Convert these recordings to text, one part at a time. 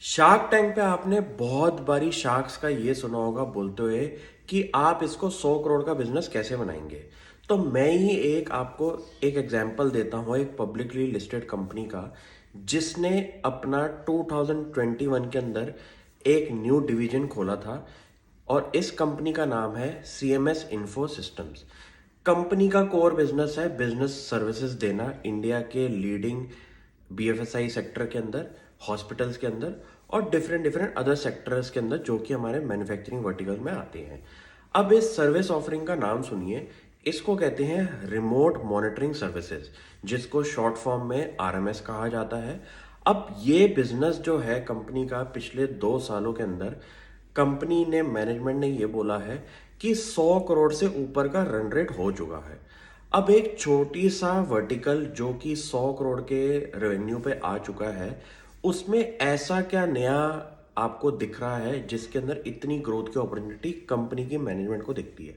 Shark tank पे आपने बहुत बारी शार्क्स का ये सुना होगा बोलते हुए कि आप इसको 100 करोड़ का बिजनेस कैसे बनाएंगे। तो मैं ही आपको एक एग्जांपल देता हूँ एक पब्लिकली लिस्टेड कंपनी का, जिसने अपना 2021 के अंदर एक न्यू डिवीजन खोला था। और इस कंपनी का नाम है CMS इन्फो सिस्टम्स। कंपनी का कोर बिजनेस है बिजनेस सर्विसेज देना इंडिया के लीडिंग BFSI सेक्टर के अंदर, हॉस्पिटल्स के अंदर और डिफरेंट डिफरेंट अदर सेक्टर्स के अंदर जो कि हमारे मैन्युफैक्चरिंग वर्टिकल में आते हैं। अब इस सर्विस ऑफरिंग का नाम सुनिए, इसको कहते हैं रिमोट मॉनिटरिंग सर्विसेज, जिसको शॉर्ट फॉर्म में RMS कहा जाता है। अब ये बिजनेस जो है कंपनी का पिछले 2 सालों के अंदर कंपनी ने मैनेजमेंट ने ये बोला है कि 100 करोड़ से ऊपर का रन रेट हो चुका है। अब एक छोटी सा वर्टिकल जो कि 100 करोड़ के रेवेन्यू पे आ चुका है, उसमें ऐसा क्या नया आपको दिख रहा है जिसके अंदर इतनी ग्रोथ की अपॉर्चुनिटी कंपनी की मैनेजमेंट को दिखती है।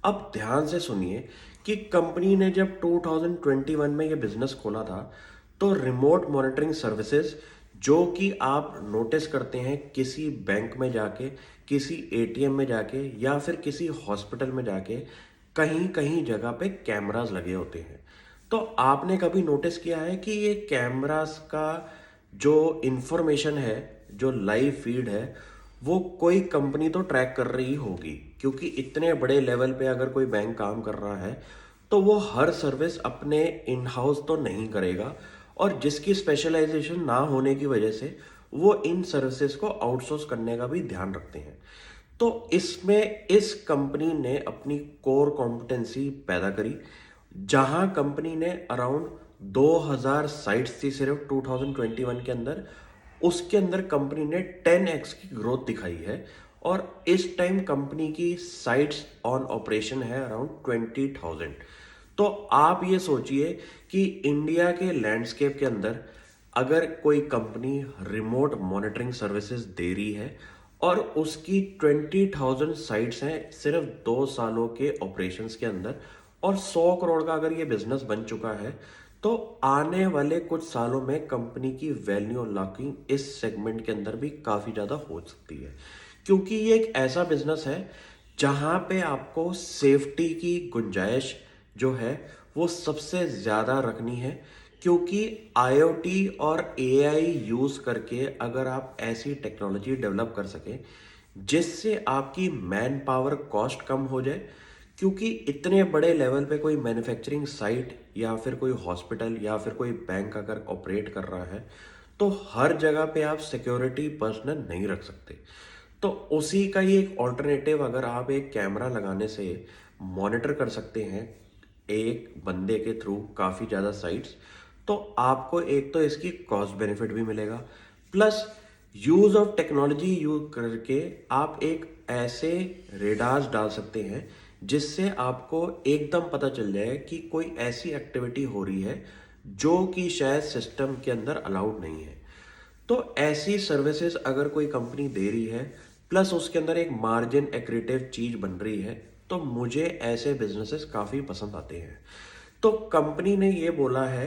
अब ध्यान से सुनिए कि कंपनी ने जब 2021 में ये बिजनेस खोला था, तो रिमोट मॉनिटरिंग सर्विसेज जो कि आप नोटिस करते हैं किसी बैंक में जाके, किसी ATM में जाके या फिर किसी हॉस्पिटल में जाके, कहीं कहीं जगह पे कैमरास लगे होते हैं। तो आपने कभी नोटिस किया है कि ये कैमरास का जो इंफॉर्मेशन है, जो लाइव फीड है, वो कोई कंपनी तो ट्रैक कर रही होगी, क्योंकि इतने बड़े लेवल पे अगर कोई बैंक काम कर रहा है तो वो हर सर्विस अपने इन हाउस तो नहीं करेगा, और जिसकी स्पेशलाइजेशन ना होने की वजह से वो इन सर्विसेज को आउटसोर्स करने का भी ध्यान रखते हैं। तो इसमें इस कंपनी ने अपनी कोर कॉम्पिटेंसी पैदा करी, जहां कंपनी ने अराउंड 2000 साइट्स थी सिर्फ 2021 के अंदर। उसके अंदर कंपनी ने 10x की ग्रोथ दिखाई है, और इस टाइम कंपनी की साइट्स ऑन ऑपरेशन है अराउंड 20,000। तो आप ये सोचिए कि इंडिया के लैंडस्केप के अंदर अगर कोई कंपनी रिमोट मॉनिटरिंग सर्विसेज दे रही है और उसकी 20,000 साइट्स हैं सिर्फ 2 सालों के ऑपरेशंस के अंदर, और 100 करोड़ का अगर ये बिजनेस बन चुका है, तो आने वाले कुछ सालों में कंपनी की वैल्यू अनलॉकिंग इस सेगमेंट के अंदर भी काफ़ी ज़्यादा हो सकती है। क्योंकि ये एक ऐसा बिजनेस है जहां पे आपको सेफ्टी की गुंजाइश जो है वो सबसे ज़्यादा रखनी है। क्योंकि IoT और AI यूज़ करके अगर आप ऐसी टेक्नोलॉजी डेवलप कर सकें जिससे आपकी मैन पावर कॉस्ट कम हो जाए, क्योंकि इतने बड़े लेवल पे कोई मैन्युफैक्चरिंग साइट या फिर कोई हॉस्पिटल या फिर कोई बैंक अगर ऑपरेट कर रहा है, तो हर जगह पे आप सिक्योरिटी पर्सनल नहीं रख सकते। तो उसी का ही एक ऑल्टरनेटिव, अगर आप एक कैमरा लगाने से मॉनिटर कर सकते हैं एक बंदे के थ्रू काफ़ी ज़्यादा साइट्स, तो आपको एक तो इसकी कॉस्ट बेनिफिट भी मिलेगा, plus use of technology use करके आप एक ऐसे रेडार्स डाल सकते हैं जिससे आपको एकदम पता चल जाए कि कोई ऐसी एक्टिविटी हो रही है जो कि शायद सिस्टम के अंदर अलाउड नहीं है। तो ऐसी सर्विसेज अगर कोई कंपनी दे रही है, प्लस उसके अंदर एक मार्जिन एक्रेटिव चीज बन रही है, तो मुझे ऐसे बिजनेसेस काफ़ी पसंद आते हैं। तो कंपनी ने ये बोला है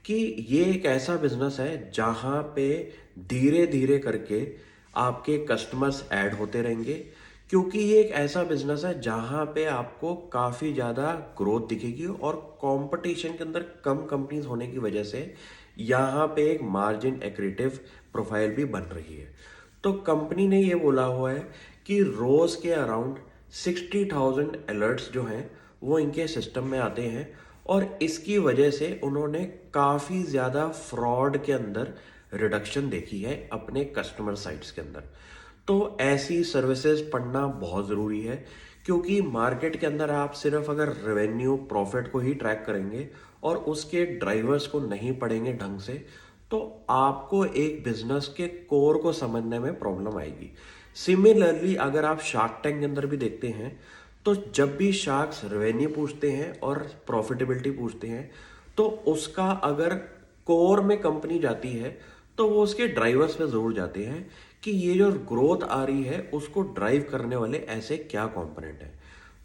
कि ये एक ऐसा बिजनेस है जहां पे धीरे धीरे करके आपके कस्टमर्स ऐड होते रहेंगे, क्योंकि ये एक ऐसा बिजनेस है जहां पे आपको काफ़ी ज़्यादा ग्रोथ दिखेगी, और कंपटीशन के अंदर कम कंपनीज होने की वजह से यहाँ पे एक मार्जिन एक्रेटिव प्रोफाइल भी बन रही है। तो कंपनी ने ये बोला हुआ है कि रोज के अराउंड 60,000 अलर्ट्स जो हैं वो इनके सिस्टम में आते हैं, और इसकी वजह से उन्होंने काफ़ी ज़्यादा फ्रॉड के अंदर रिडक्शन देखी है अपने कस्टमर साइट्स के अंदर। तो ऐसी सर्विसेज पढ़ना बहुत ज़रूरी है, क्योंकि मार्केट के अंदर आप सिर्फ अगर रेवेन्यू प्रॉफिट को ही ट्रैक करेंगे और उसके ड्राइवर्स को नहीं पढ़ेंगे ढंग से, तो आपको एक बिजनेस के कोर को समझने में प्रॉब्लम आएगी। सिमिलरली अगर आप शार्क टैंक के अंदर भी देखते हैं, तो जब भी शार्क्स रेवेन्यू पूछते हैं और प्रॉफिटेबिलिटी पूछते हैं, तो उसका अगर कोर में कंपनी जाती है तो वो उसके ड्राइवर्स पे जरूर जाते हैं कि ये जो ग्रोथ आ रही है उसको ड्राइव करने वाले ऐसे क्या कंपोनेंट हैं।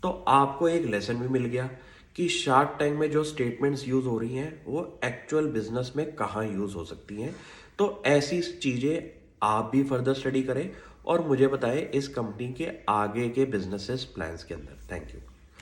तो आपको एक लेसन भी मिल गया कि शार्क टैंक में जो स्टेटमेंट्स यूज हो रही हैं वो एक्चुअल बिजनेस में कहाँ यूज हो सकती हैं। तो ऐसी चीजें आप भी फर्दर स्टडी करें और मुझे बताएं इस कंपनी के आगे के बिजनेसेस प्लान्स के अंदर। Thank you.